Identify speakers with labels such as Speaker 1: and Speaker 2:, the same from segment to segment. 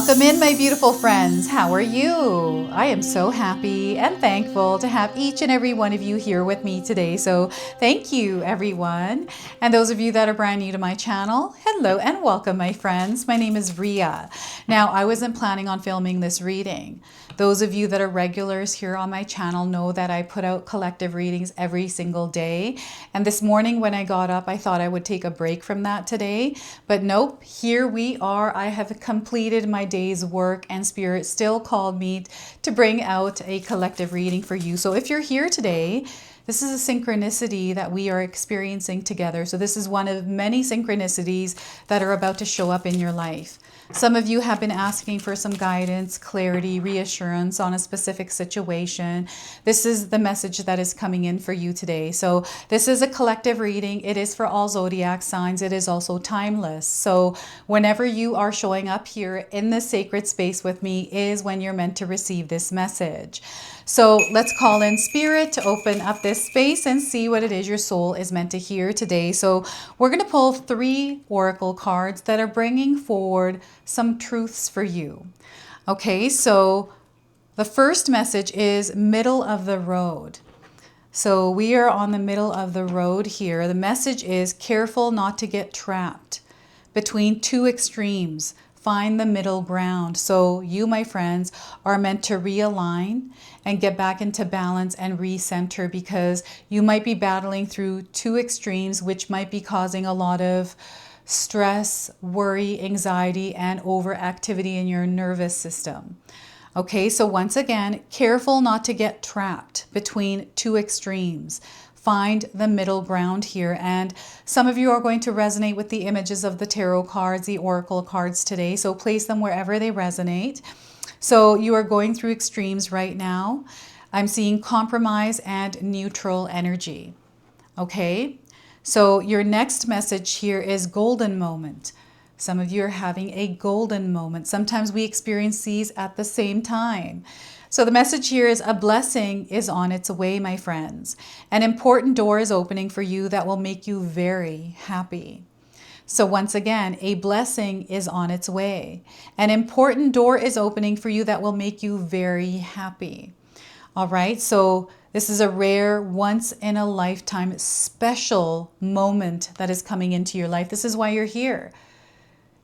Speaker 1: Welcome in, my beautiful friends. How are you? I am so happy and thankful to have each and every one of you here with me today. So thank you, everyone. And those of you that are brand new to my channel, hello and welcome, my friends. My name is Ria. Now, I wasn't planning on filming this reading. Those of you that are regulars here on my channel know that I put out collective readings every single day. And this morning when I got up, I thought I would take a break from that today. But nope, here we are. I have completed my day's work and Spirit still called me to bring out a collective reading for you. So if you're here today, this is a synchronicity that we are experiencing together. So this is one of many synchronicities that are about to show up in your life. Some of you have been asking for some guidance, clarity, reassurance on a specific situation. This is the message that is coming in for you today. So this is a collective reading. It is for all zodiac signs. It is also timeless. So whenever you are showing up here in this sacred space with me is when you're meant to receive this message. So let's call in Spirit to open up this space and see what it is your soul is meant to hear today. So we're going to pull 3 oracle cards that are bringing forward some truths for you. Okay, so the first message is middle of the road. So we are on the middle of the road here. The message is careful not to get trapped between 2 extremes. Find the middle ground. So you, my friends, are meant to realign and get back into balance and recenter, because you might be battling through 2 extremes, which might be causing a lot of stress, worry, anxiety, and overactivity in your nervous system. Okay, so once again, careful not to get trapped between 2 extremes. Find the middle ground here. And some of you are going to resonate with the images of the tarot cards, the oracle cards today. So place them wherever they resonate. So you are going through extremes right now. I'm seeing compromise and neutral energy. Okay, so your next message here is golden moment. Some of you are having a golden moment. Sometimes we experience these at the same time. So the message here is a blessing is on its way, my friends. An important door is opening for you that will make you very happy. So once again, a blessing is on its way. An important door is opening for you that will make you very happy. All right, so this is a rare, once in a lifetime, special moment that is coming into your life. This is why you're here.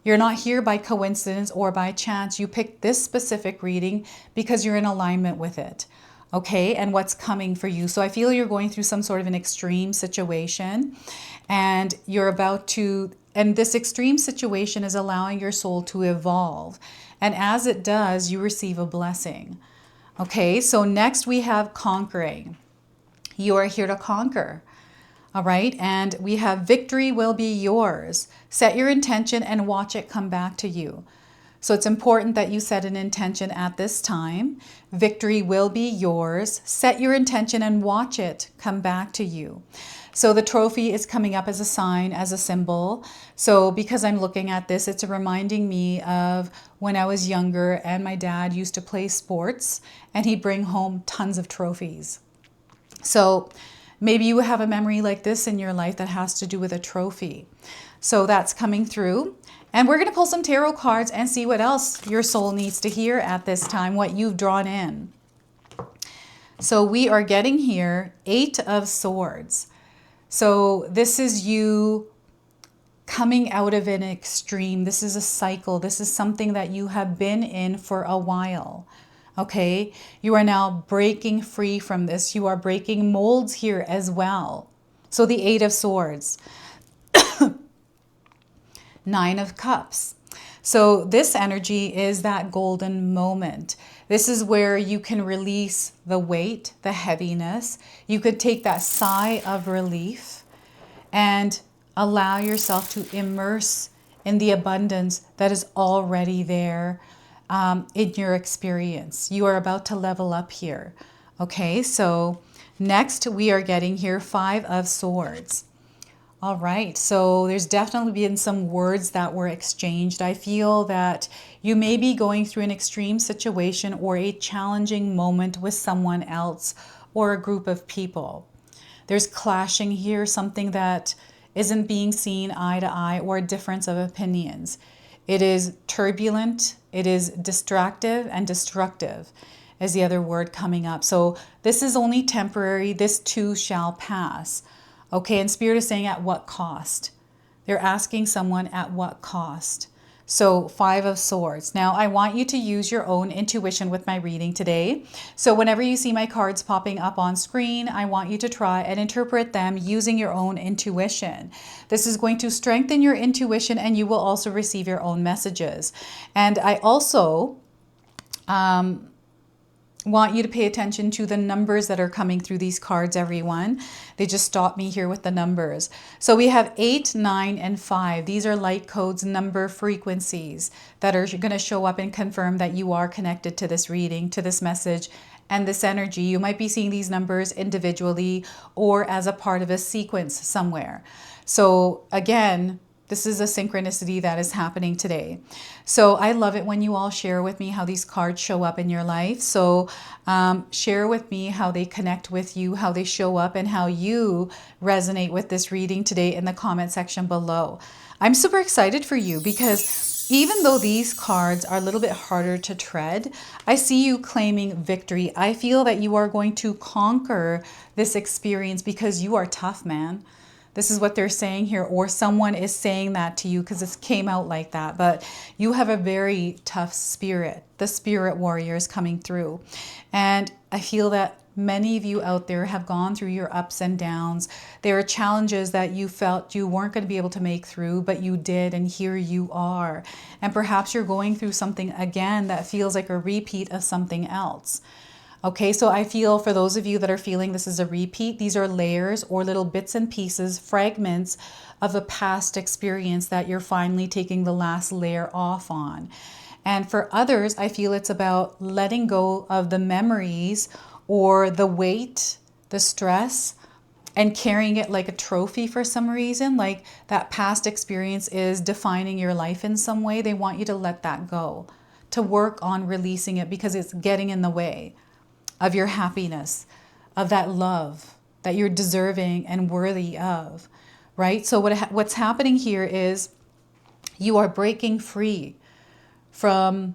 Speaker 1: You're not here by coincidence or by chance. You picked this specific reading because you're in alignment with it. Okay, and what's coming for you. So I feel you're going through some sort of an extreme situation, and you're about to, and this extreme situation is allowing your soul to evolve. And as it does, you receive a blessing. Okay, so next we have conquering. You are here to conquer. All right, and we have victory will be yours. Set your intention and watch it come back to you. So it's important that you set an intention at this time. Victory will be yours. Set your intention and watch it come back to you. So the trophy is coming up as a sign, as a symbol. So because I'm looking at this, it's reminding me of when I was younger and my dad used to play sports and he'd bring home tons of trophies. So maybe you have a memory like this in your life that has to do with a trophy. So that's coming through. And we're going to pull some tarot cards and see what else your soul needs to hear at this time, what you've drawn in. So we are getting here 8 of Swords. So this is you coming out of an extreme. This is a cycle. This is something that you have been in for a while. Okay, you are now breaking free from this. You are breaking molds here as well. So the 8 of Swords. 9 of Cups. So this energy is that golden moment. This is where you can release the weight, the heaviness. You could take that sigh of relief and allow yourself to immerse in the abundance that is already there in your experience. You are about to level up here. Okay, so next we are getting here 5 of Swords. All right, so there's definitely been some words that were exchanged. I feel that you may be going through an extreme situation or a challenging moment with someone else or a group of people. There's clashing here, something that isn't being seen eye to eye, or a difference of opinions. It is turbulent, It is distractive and destructive is the other word coming up. So this is only temporary. This too shall pass. Okay, and Spirit is saying at what cost? They're asking someone at what cost. So 5 of Swords. Now I want you to use your own intuition with my reading today. So whenever you see my cards popping up on screen, I want you to try and interpret them using your own intuition. This is going to strengthen your intuition, and you will also receive your own messages. And I also want you to pay attention to the numbers that are coming through these cards, everyone. They just stopped me here with the numbers. So we have 8, 9, and 5. These are light codes, number frequencies that are going to show up and confirm that you are connected to this reading, to this message, and this energy. You might be seeing these numbers individually or as a part of a sequence somewhere. So again, this is a synchronicity that is happening today. So I love it when you all share with me how these cards show up in your life. So share with me how they connect with you, how they show up, and how you resonate with this reading today in the comment section below. I'm super excited for you because even though these cards are a little bit harder to tread, I see you claiming victory. I feel that you are going to conquer this experience because you are tough, man. This is what they're saying here, or someone is saying that to you because it came out like that. But you have a very tough spirit. The spirit warrior is coming through. And I feel that many of you out there have gone through your ups and downs. There are challenges that you felt you weren't going to be able to make through, but you did, and here you are. And perhaps you're going through something again that feels like a repeat of something else. Okay, so I feel for those of you that are feeling this is a repeat, these are layers or little bits and pieces, fragments of a past experience that you're finally taking the last layer off on. And for others, I feel it's about letting go of the memories or the weight, the stress, and carrying it like a trophy for some reason, like that past experience is defining your life in some way. They want you to let that go, to work on releasing it because it's getting in the way of your happiness, of that love that you're deserving and worthy of, right? So what's happening here is you are breaking free from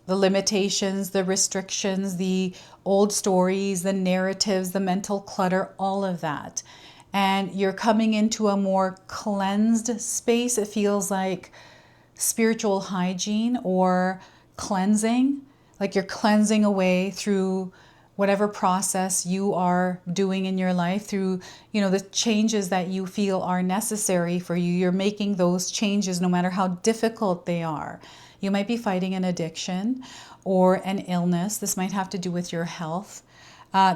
Speaker 1: the limitations, the restrictions, the old stories, the narratives, the mental clutter, all of that. And you're coming into a more cleansed space. It feels like spiritual hygiene or cleansing. Like you're cleansing away through whatever process you are doing in your life, through, the changes that you feel are necessary for you. You're making those changes no matter how difficult they are. You might be fighting an addiction or an illness. This might have to do with your health.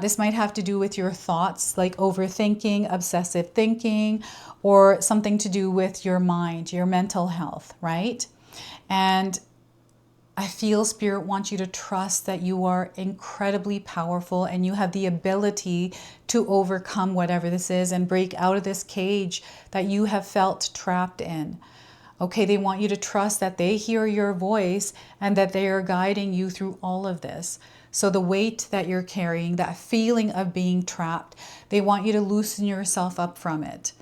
Speaker 1: This might have to do with your thoughts, like overthinking, obsessive thinking, or something to do with your mind, your mental health, right? And I feel Spirit wants you to trust that you are incredibly powerful and you have the ability to overcome whatever this is and break out of this cage that you have felt trapped in. Okay, they want you to trust that they hear your voice and that they are guiding you through all of this. So the weight that you're carrying, that feeling of being trapped, they want you to loosen yourself up from it.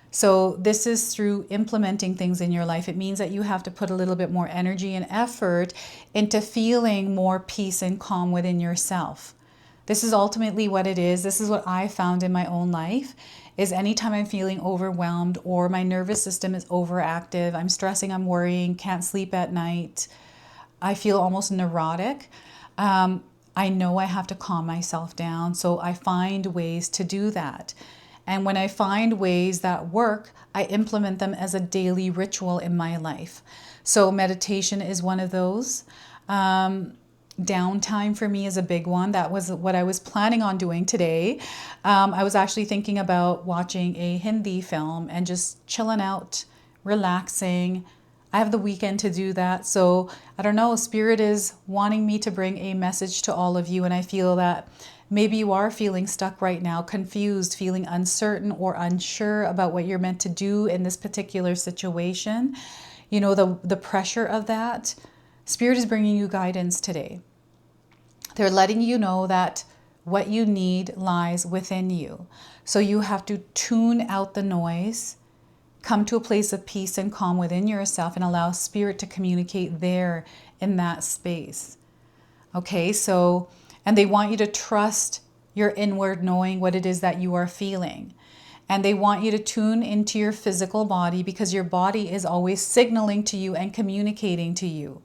Speaker 1: So this is through implementing things in your life. It means that you have to put a little bit more energy and effort into feeling more peace and calm within yourself. This is ultimately what it is. This is what I found in my own life, is anytime I'm feeling overwhelmed or my nervous system is overactive, I'm stressing, I'm worrying, can't sleep at night, I feel almost neurotic. I know I have to calm myself down. So I find ways to do that. And when I find ways that work, I implement them as a daily ritual in my life. So meditation is one of those. Downtime for me is a big one. That was what I was planning on doing today. I was actually thinking about watching a Hindi film and just chilling out, relaxing. I have the weekend to do that. So I don't know, Spirit is wanting me to bring a message to all of you. And I feel that maybe you are feeling stuck right now, confused, feeling uncertain or unsure about what you're meant to do in this particular situation. The pressure of that. Spirit is bringing you guidance today. They're letting you know that what you need lies within you. So you have to tune out the noise, come to a place of peace and calm within yourself, and allow Spirit to communicate there in that space. Okay, so, and they want you to trust your inward knowing what it is that you are feeling. And they want you to tune into your physical body because your body is always signaling to you and communicating to you.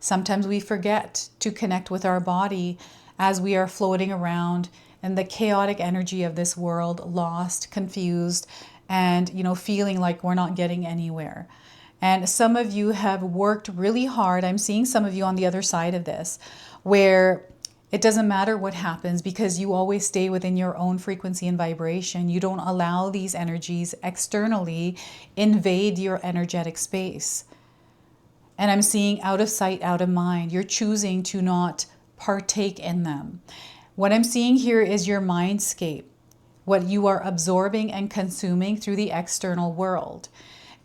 Speaker 1: Sometimes we forget to connect with our body as we are floating around in the chaotic energy of this world, lost, confused, and, feeling like we're not getting anywhere. And some of you have worked really hard. I'm seeing some of you on the other side of this, where it doesn't matter what happens because you always stay within your own frequency and vibration. You don't allow these energies externally invade your energetic space. And I'm seeing out of sight, out of mind. You're choosing to not partake in them. What I'm seeing here is your mindscape, what you are absorbing and consuming through the external world.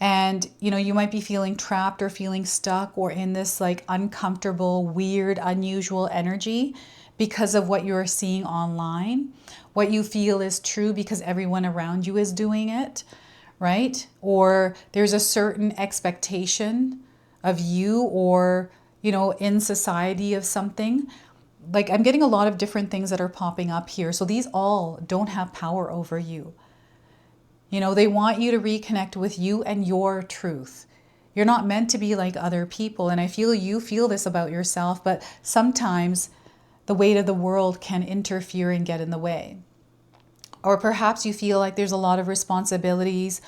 Speaker 1: And, you might be feeling trapped or feeling stuck or in this like uncomfortable, weird, unusual energy because of what you're seeing online, what you feel is true because everyone around you is doing it, right? Or there's a certain expectation of you or, in society of something. Like I'm getting a lot of different things that are popping up here. So these all don't have power over you. They want you to reconnect with you and your truth. You're not meant to be like other people. And I feel you feel this about yourself, but sometimes the weight of the world can interfere and get in the way. Or perhaps you feel like there's a lot of responsibilities,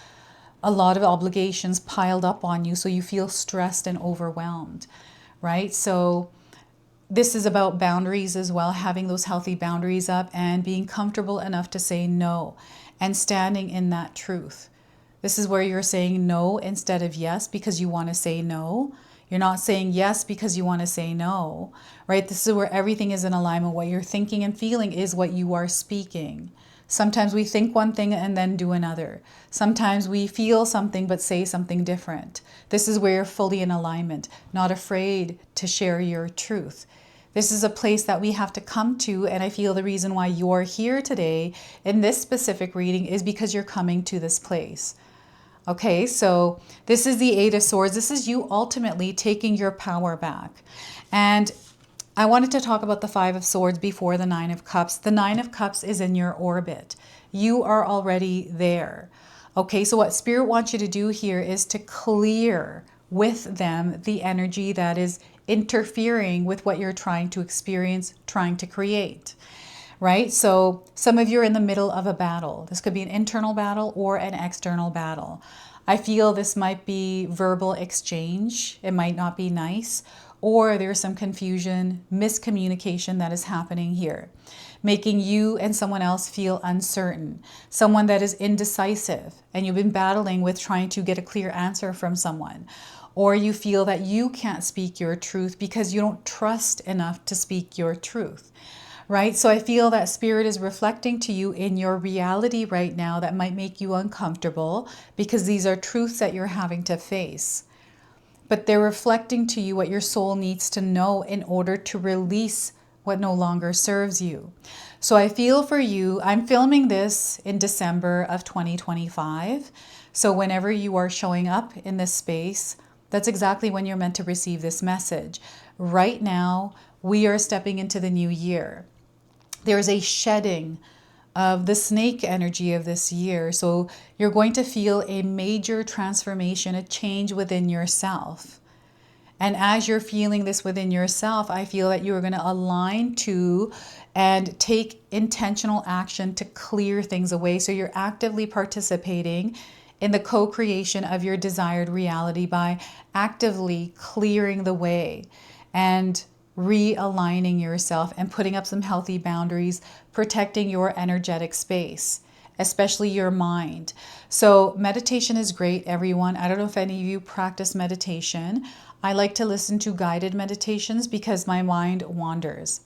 Speaker 1: a lot of obligations piled up on you. So you feel stressed and overwhelmed, right? So this is about boundaries as well, having those healthy boundaries up and being comfortable enough to say no and standing in that truth. This is where you're saying no instead of yes because you want to say no. You're not saying yes because you want to say no, right? This is where everything is in alignment. What you're thinking and feeling is what you are speaking. Sometimes we think one thing and then do another. Sometimes we feel something but say something different. This is where you're fully in alignment, not afraid to share your truth. This is a place that we have to come to, and I feel the reason why you're here today in this specific reading is because you're coming to this place. Okay, so this is the Eight of Swords. This is you ultimately taking your power back. And I wanted to talk about the Five of Swords before the Nine of Cups. The Nine of Cups is in your orbit. You are already there. Okay, so what Spirit wants you to do here is to clear with them the energy that is interfering with what you're trying to experience, trying to create, right? So some of you are in the middle of a battle. This could be an internal battle or an external battle. I feel this might be verbal exchange. It might not be nice, or there's some confusion, miscommunication that is happening here, making you and someone else feel uncertain, someone that is indecisive, and you've been battling with trying to get a clear answer from someone. Or you feel that you can't speak your truth because you don't trust enough to speak your truth, right? So I feel that Spirit is reflecting to you in your reality right now that might make you uncomfortable because these are truths that you're having to face. But they're reflecting to you what your soul needs to know in order to release what no longer serves you. So I feel for you, I'm filming this in December of 2025. So whenever you are showing up in this space, that's exactly when you're meant to receive this message. Right now, we are stepping into the new year. There's a shedding of the snake energy of this year. So you're going to feel a major transformation, a change within yourself. And as you're feeling this within yourself, I feel that you are going to align to and take intentional action to clear things away. So you're actively participating in the co-creation of your desired reality by actively clearing the way and realigning yourself and putting up some healthy boundaries, protecting your energetic space, especially your mind. So meditation is great, everyone. I don't know if any of you practice meditation. I like to listen to guided meditations because my mind wanders.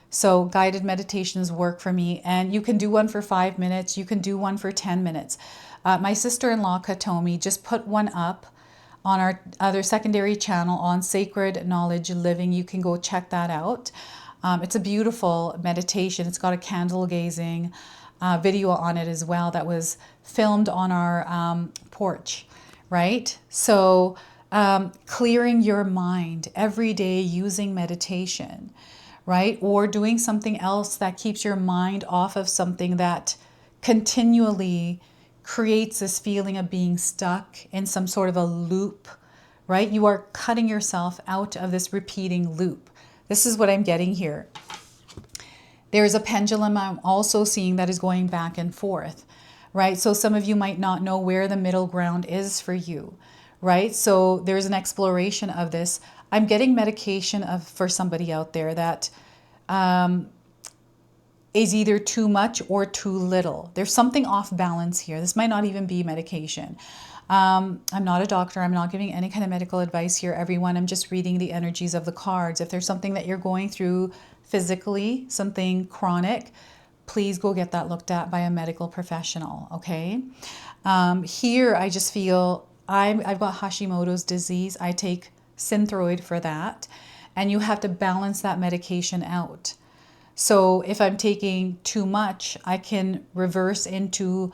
Speaker 1: So guided meditations work for me, and you can do one for 5 minutes. You can do one for 10 minutes. My sister-in-law, Katomi, just put one up on our other secondary channel on Sacred Knowledge Living. You can go check that out. It's a beautiful meditation. It's got a candle gazing video on it as well that was filmed on our porch, right? So clearing your mind every day using meditation, right? Or doing something else that keeps your mind off of something that continually creates this feeling of being stuck in some sort of a loop, right? You are cutting yourself out of this repeating loop. This is what I'm getting here. There's a pendulum I'm also seeing that is going back and forth, right? So some of you might not know where the middle ground is for you, right? So there's an exploration of this. I'm getting medication for somebody out there that is either too much or too little. There's something off balance here. This might not even be medication. I'm not a doctor. I'm not giving any kind of medical advice here, everyone. I'm just reading the energies of the cards. If there's something that you're going through physically, something chronic, please go get that looked at by a medical professional, okay? Here, I just feel I've got Hashimoto's disease. I take Synthroid for that, and you have to balance that medication out. So if I'm taking too much, I can reverse into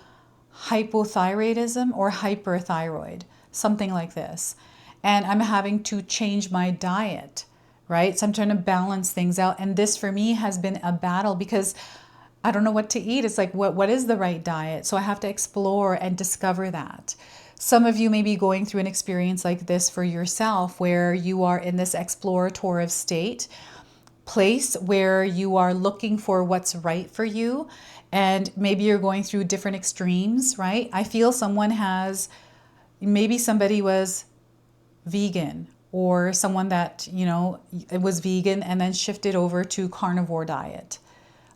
Speaker 1: hypothyroidism or hyperthyroid, something like this. And I'm having to change my diet, right? So I'm trying to balance things out. And this for me has been a battle because I don't know what to eat. It's like, what is the right diet? So I have to explore and discover that. Some of you may be going through an experience like this for yourself where you are in this explorative place where you are looking for what's right for you, and maybe you're going through different extremes, right? I feel maybe somebody was vegan, or someone that, it was vegan and then shifted over to carnivore diet,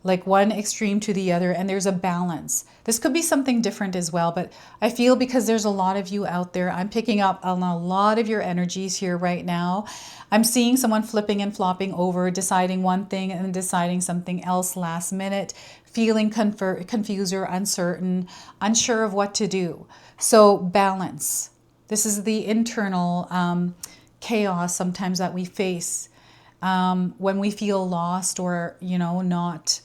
Speaker 1: like one extreme to the other, and there's a balance. This could be something different as well, but I feel because there's a lot of you out there, I'm picking up on a lot of your energies here right now. I'm seeing someone flipping and flopping over, deciding one thing and deciding something else last minute, feeling confused or uncertain, unsure of what to do. So balance. This is the internal chaos sometimes that we face when we feel lost or, not,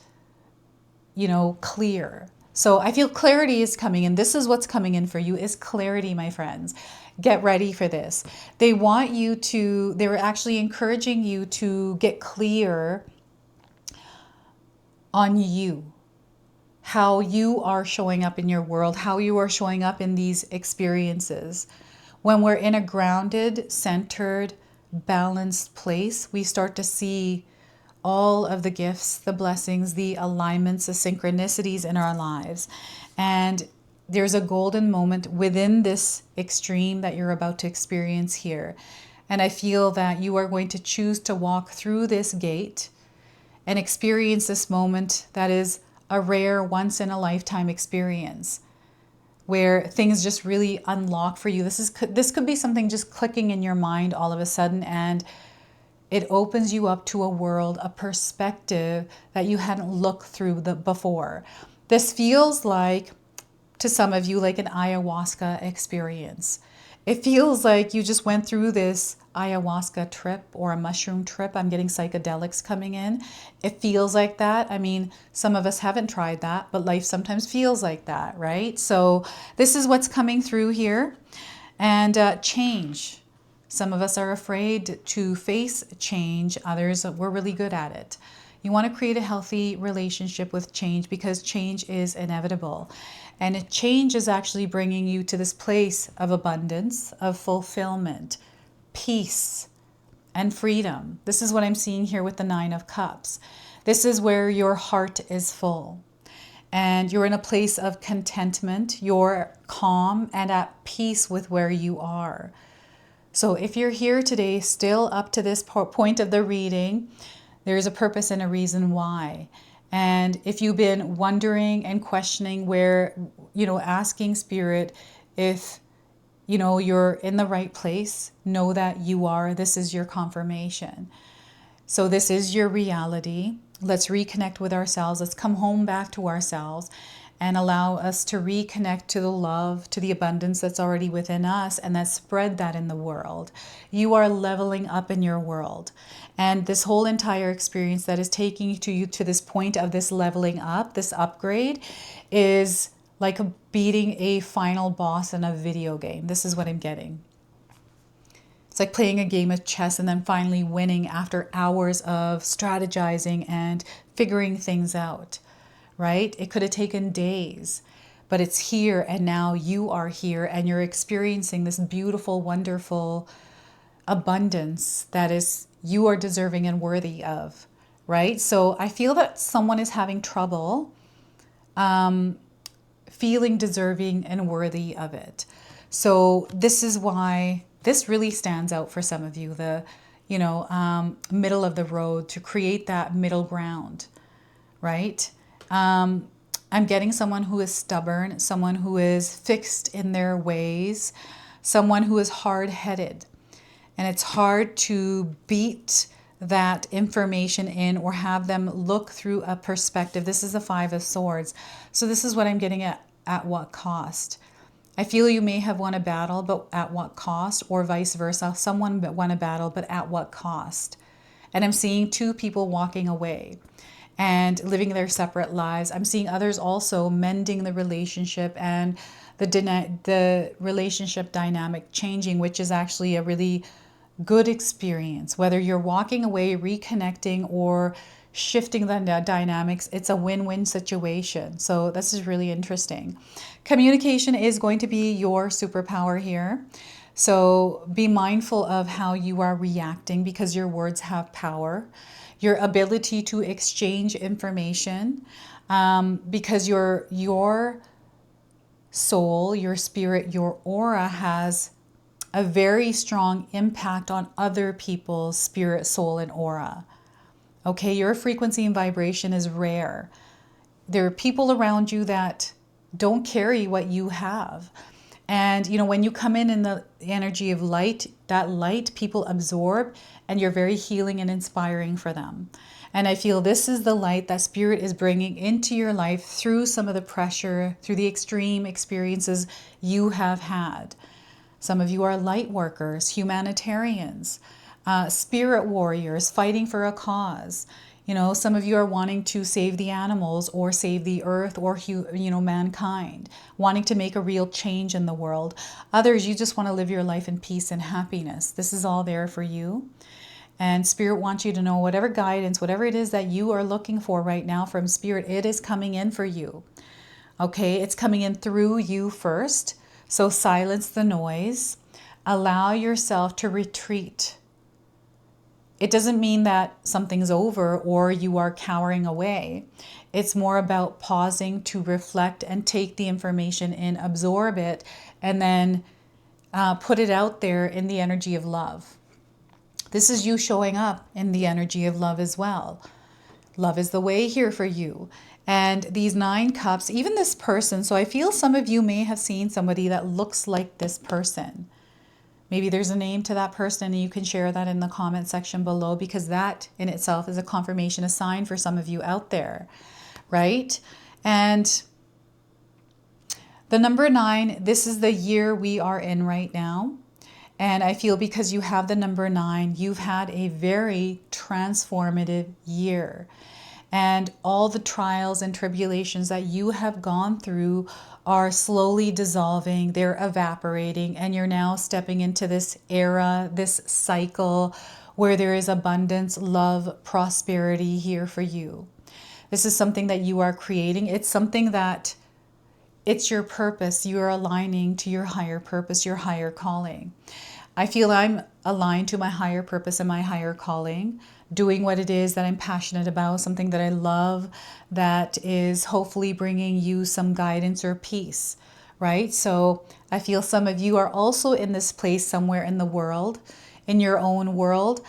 Speaker 1: clear. So I feel clarity is coming in. This is what's coming in for you, is clarity, my friends. Get ready for this. They're actually encouraging you to get clear on you, how you are showing up in your world, how you are showing up in these experiences. When we're in a grounded, centered, balanced place, we start to see all of the gifts, the blessings, the alignments, the synchronicities in our lives. And there's a golden moment within this extreme that you're about to experience here. And I feel that you are going to choose to walk through this gate and experience this moment that is a rare, once-in-a-lifetime experience where things just really unlock for you. This could be something just clicking in your mind all of a sudden, and it opens you up to a world, a perspective that you hadn't looked through before. This feels like, to some of you, like an ayahuasca experience. It feels like you just went through this ayahuasca trip or a mushroom trip. I'm getting psychedelics coming in. It feels like that. I mean, some of us haven't tried that, but life sometimes feels like that, right? So this is what's coming through here. And change. Some of us are afraid to face change. Others, we're really good at it. You want to create a healthy relationship with change because change is inevitable. And change is actually bringing you to this place of abundance, of fulfillment, peace, and freedom. This is what I'm seeing here with the 9 of Cups. This is where your heart is full. And you're in a place of contentment. You're calm and at peace with where you are. So if you're here today, still up to this point of the reading, there's a purpose and a reason why. And if you've been wondering and questioning where, asking Spirit if, you're in the right place, know that you are. This is your confirmation. So this is your reality. Let's reconnect with ourselves. Let's come home back to ourselves and allow us to reconnect to the love, to the abundance that's already within us, and then spread that in the world. You are leveling up in your world. And this whole entire experience that is taking you to this point of this leveling up, this upgrade, is like beating a final boss in a video game. This is what I'm getting. It's like playing a game of chess and then finally winning after hours of strategizing and figuring things out, right? It could have taken days, but it's here and now. You are here and you're experiencing this beautiful, wonderful abundance that is you are deserving and worthy of, right? So I feel that someone is having trouble feeling deserving and worthy of it. So this is why this really stands out for some of you, the, middle of the road, to create that middle ground, right? I'm getting someone who is stubborn, someone who is fixed in their ways, someone who is hard-headed. And it's hard to beat that information in or have them look through a perspective. This is the Five of Swords. So this is what I'm getting at what cost? I feel you may have won a battle, but at what cost? Or vice versa. Someone won a battle, but at what cost? And I'm seeing two people walking away and living their separate lives. I'm seeing others also mending the relationship and the relationship dynamic changing, which is actually a really good experience. Whether you're walking away, reconnecting, or shifting the dynamics, it's a win-win situation. So this is really interesting. Communication is going to be your superpower here. So be mindful of how you are reacting, because your words have power. Your ability to exchange information, because your soul, your spirit, your aura has a very strong impact on other people's spirit, soul, and aura. Okay, your frequency and vibration is rare. There are people around you that don't carry what you have. And, when you come in the energy of light, that light people absorb, and you're very healing and inspiring for them. And I feel this is the light that Spirit is bringing into your life through some of the pressure, through the extreme experiences you have had. Some of you are light workers, humanitarians, spirit warriors fighting for a cause. Some of you are wanting to save the animals or save the earth or, mankind, wanting to make a real change in the world. Others, you just want to live your life in peace and happiness. This is all there for you. And Spirit wants you to know whatever guidance, whatever it is that you are looking for right now from Spirit, it is coming in for you. Okay, it's coming in through you first. So silence the noise. Allow yourself to retreat. It doesn't mean that something's over or you are cowering away. It's more about pausing to reflect and take the information in, absorb it, and then put it out there in the energy of love. This is you showing up in the energy of love as well. Love is the way here for you. And these 9 cups, even this person, so I feel some of you may have seen somebody that looks like this person. Maybe there's a name to that person and you can share that in the comment section below, because that in itself is a confirmation, a sign for some of you out there, right? And the number 9, this is the year we are in right now. And I feel because you have the number 9, you've had a very transformative year. And all the trials and tribulations that you have gone through are slowly dissolving, they're evaporating, and you're now stepping into this era, this cycle where there is abundance, love, prosperity here for you. This is something that you are creating. It's something that it's your purpose. You are aligning to your higher purpose, your higher calling. I feel I'm aligned to my higher purpose and my higher calling, doing what it is that I'm passionate about, something that I love, that is hopefully bringing you some guidance or peace, right? So I feel some of you are also in this place somewhere in the world, in your own world,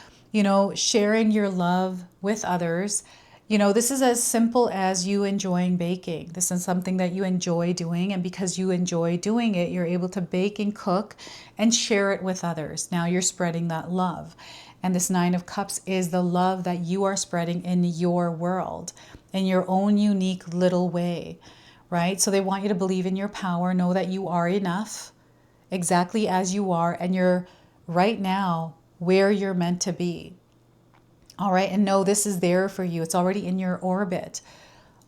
Speaker 1: sharing your love with others. This is as simple as you enjoying baking. This is something that you enjoy doing, and because you enjoy doing it, you're able to bake and cook and share it with others. Now you're spreading that love. And this 9 of Cups is the love that you are spreading in your world, in your own unique little way, right? So they want you to believe in your power, know that you are enough, exactly as you are, and you're right now where you're meant to be. All right, and know this is there for you. It's already in your orbit.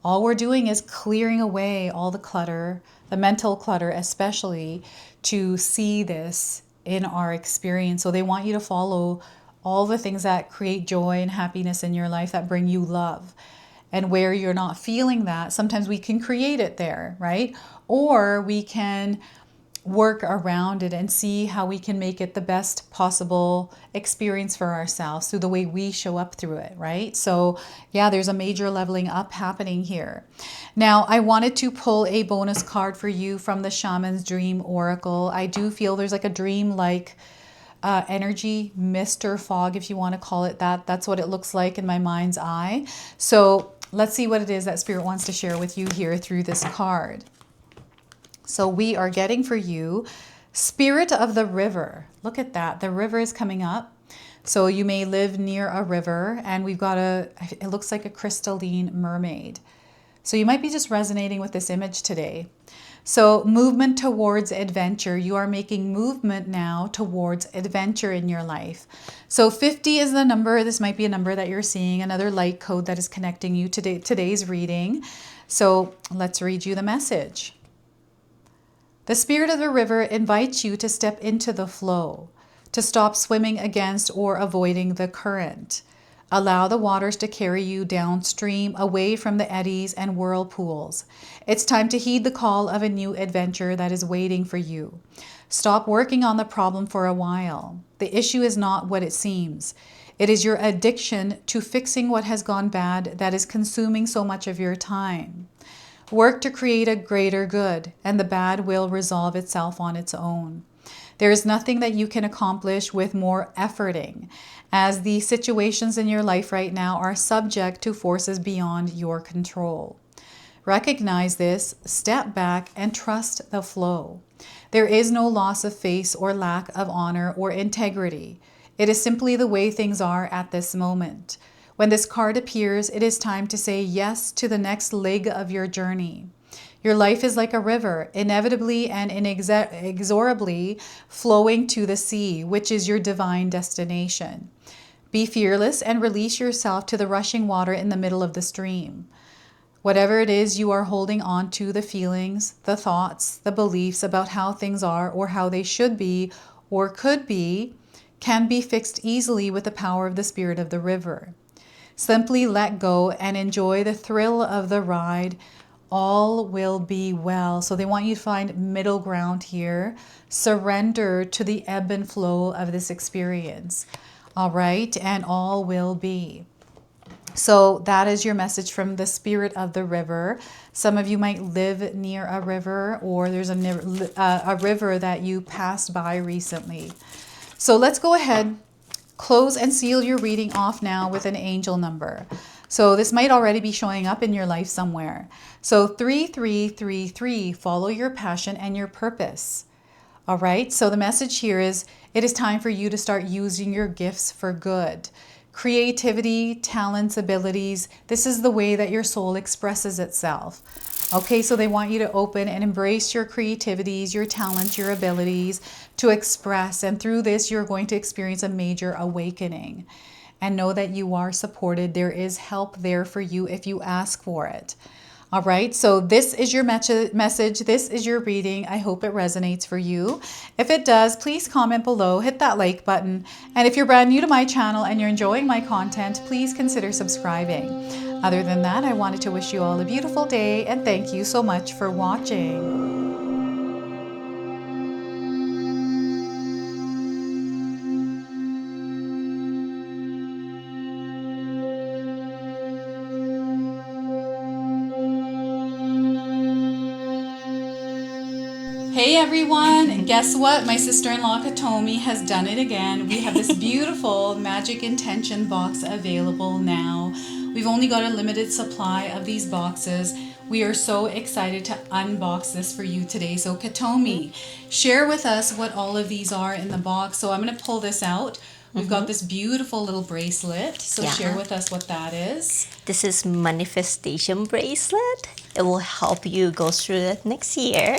Speaker 1: All we're doing is clearing away all the clutter, the mental clutter especially, to see this in our experience. So they want you to follow all the things that create joy and happiness in your life, that bring you love. And where you're not feeling that, sometimes we can create it there, right? Or we can work around it and see how we can make it the best possible experience for ourselves through the way we show up through it, right? So yeah, there's a major leveling up happening here. Now, I wanted to pull a bonus card for you from the Shaman's Dream Oracle. I do feel there's like a dream-like energy, mist or fog, if you want to call it that. That's what it looks like in my mind's eye. So let's see what it is that Spirit wants to share with you here through this card. So we are getting for you Spirit of the River. Look at that. The river is coming up. So you may live near a river, and we've got it looks like a crystalline mermaid. So you might be just resonating with this image today. So movement towards adventure. You are making movement now towards adventure in your life. So 50 is the number. This might be a number that you're seeing, another light code that is connecting you to today's reading. So let's read you the message. The Spirit of the River invites you to step into the flow, to stop swimming against or avoiding the current. Allow the waters to carry you downstream, away from the eddies and whirlpools. It's time to heed the call of a new adventure that is waiting for you. Stop working on the problem for a while. The issue is not what it seems. It is your addiction to fixing what has gone bad that is consuming so much of your time. Work to create a greater good, and the bad will resolve itself on its own. There is nothing that you can accomplish with more efforting, as the situations in your life right now are subject to forces beyond your control. Recognize this, step back, and trust the flow. There is no loss of face or lack of honor or integrity. It is simply the way things are at this moment. When this card appears, it is time to say yes to the next leg of your journey. Your life is like a river, inevitably and inexorably flowing to the sea, which is your divine destination. Be fearless and release yourself to the rushing water in the middle of the stream. Whatever it is you are holding on to, the feelings, the thoughts, the beliefs about how things are or how they should be or could be, can be fixed easily with the power of the Spirit of the River. Simply let go and enjoy the thrill of the ride. All will be well. So they want you to find middle ground here. Surrender to the ebb and flow of this experience. All right, and all will be. So that is your message from the Spirit of the River. Some of you might live near a river, or there's a river that you passed by recently. So let's go ahead, close and seal your reading off now with an angel number. So this might already be showing up in your life somewhere. So 3333, follow your passion and your purpose. All right, so the message here is, it is time for you to start using your gifts for good. Creativity, talents, abilities, this is the way that your soul expresses itself. Okay, so they want you to open and embrace your creativities, your talents, your abilities to express. And through this, you're going to experience a major awakening. And know that you are supported. There is help there for you if you ask for it. All right, so this is your message. This is your reading. I hope it resonates for you. If it does, please comment below, hit that like button. And if you're brand new to my channel and you're enjoying my content, please consider subscribing. Other than that, I wanted to wish you all a beautiful day and thank you so much for watching. Hey everyone, guess what? My sister-in-law Katomi has done it again. We have this beautiful Magic Intention box available now. We've only got a limited supply of these boxes. We are so excited to unbox this for you today. So Katomi, share with us what all of these are in the box. So I'm going to pull this out. We've got this beautiful little bracelet. So share with us what that is.
Speaker 2: This is manifestation bracelet. It will help you go through it next year.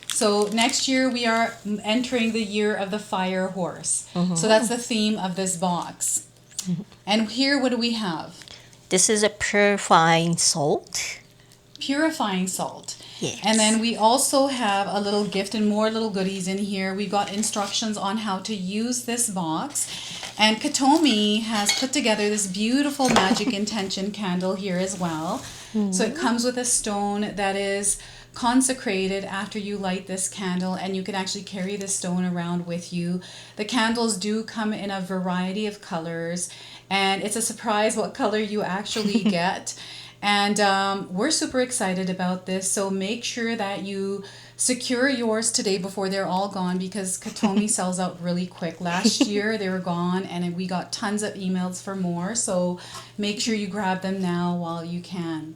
Speaker 1: So next year we are entering the year of the fire horse. So that's the theme of this box. And here, what do we have?
Speaker 2: This is a purifying salt.
Speaker 1: Purifying salt.
Speaker 2: Yes.
Speaker 1: And then we also have a little gift and more little goodies in here. We've got instructions on how to use this box. And 𝐄𝐑𝐄 has put together this beautiful magic intention candle here as well. So it comes with a stone that is consecrated after you light this candle, and you can actually carry this stone around with you. The candles do come in a variety of colors, and it's a surprise what color you actually get. And we're super excited about this, so make sure that you secure yours today before they're all gone, because 𝐄𝐑𝐄 sells out really quick. Last year they were gone, and we got tons of emails for more, so make sure you grab them now while you can.